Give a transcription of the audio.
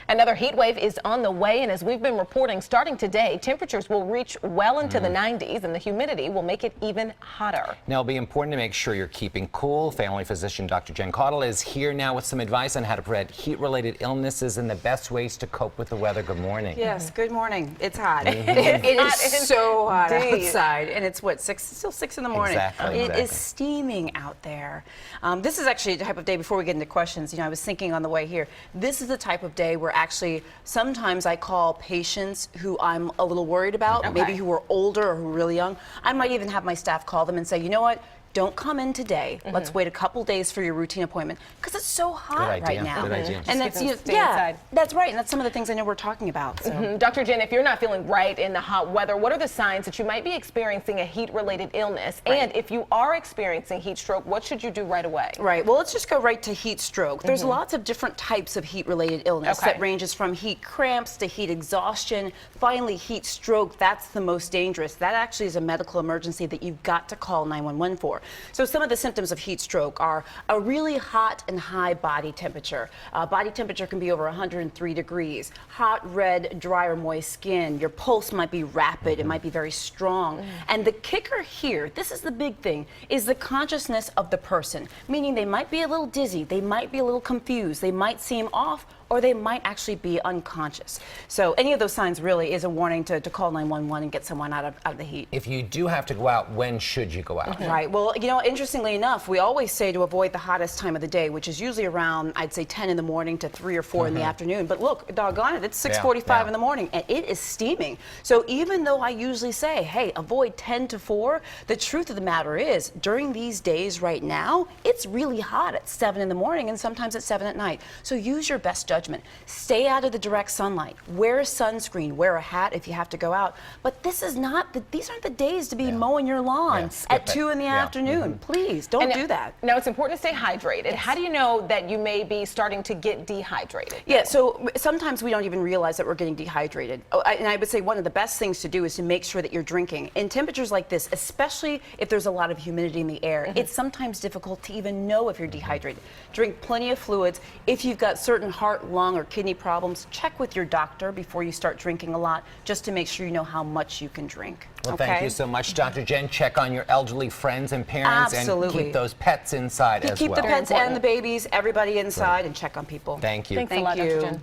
Another heat wave is on the way, and as we've been reporting, starting today, temperatures will reach well into the 90s, and the humidity will make it even hotter. Now, it'll be important to make sure you're keeping cool. Family physician Dr. Jen Caudle is here now with some advice on how to prevent heat-related illnesses and the best ways to cope with the weather. Good morning. Yes, good morning. It's hot. It is so hot outside, and it's what, still 6 in the morning. Exactly. It is steaming out there. This is actually a type of day, before we get into questions, I was thinking on the way here, this is the type of day where actually sometimes I call patients who I'm a little worried about, maybe who are older or who are really young. I might even have my staff call them and say, you know what? Don't come in today. Let's wait a couple days for your routine appointment because it's so hot right now. Good idea. And that's that's right. And that's some of the things I know we're talking about. So. Dr. Jen, if you're not feeling right in the hot weather, what are the signs that you might be experiencing a heat-related illness? And if you are experiencing heat stroke, what should you do right away? Right. Well, let's just go right to heat stroke. There's lots of different types of heat-related illness that ranges from heat cramps to heat exhaustion. Finally, heat stroke. That's the most dangerous. That actually is a medical emergency that you've got to call 911 for. So some of the symptoms of heat stroke are a really hot and high body temperature. Body temperature can be over 103 degrees. Hot, red, dry or moist skin. Your pulse might be rapid. It might be very strong. And the kicker here, this is the big thing, is the consciousness of the person. Meaning they might be a little dizzy. They might be a little confused. They might seem off, or they might actually be unconscious. So any of those signs really is a warning to call 911 and get someone out of the heat. If you do have to go out, when should you go out? Right. Well, interestingly enough, we always say to avoid the hottest time of the day, which is usually around, I'd say 10 in the morning to 3 or 4 in the afternoon. But look, doggone it, it's 6:45 in the morning and it is steaming. So even though I usually say, hey, avoid 10 to 4, the truth of the matter is during these days right now, it's really hot at 7 in the morning and sometimes at 7 at night. So use your best judgment. Stay out of the direct sunlight. Wear sunscreen. Wear a hat if you have to go out. But this is not these aren't the days to be mowing your lawn at 2 in the afternoon. Please don't do that. Now it's important to stay hydrated. How do you know that you may be starting to get dehydrated? Yeah, so sometimes we don't even realize that we're getting dehydrated. And I would say one of the best things to do is to make sure that you're drinking. In temperatures like this, especially if there's a lot of humidity in the air, it's sometimes difficult to even know if you're dehydrated. Drink plenty of fluids. If you've got certain heart, lung, or kidney problems, check with your doctor before you start drinking a lot, just to make sure you know how much you can drink. Well, thank you so much, Dr. Jen. Check on your elderly friends and parents and keep those pets inside as well. Keep the pets and the babies, everybody inside, and check on people. Thank you. Thanks a lot, Dr. Jen.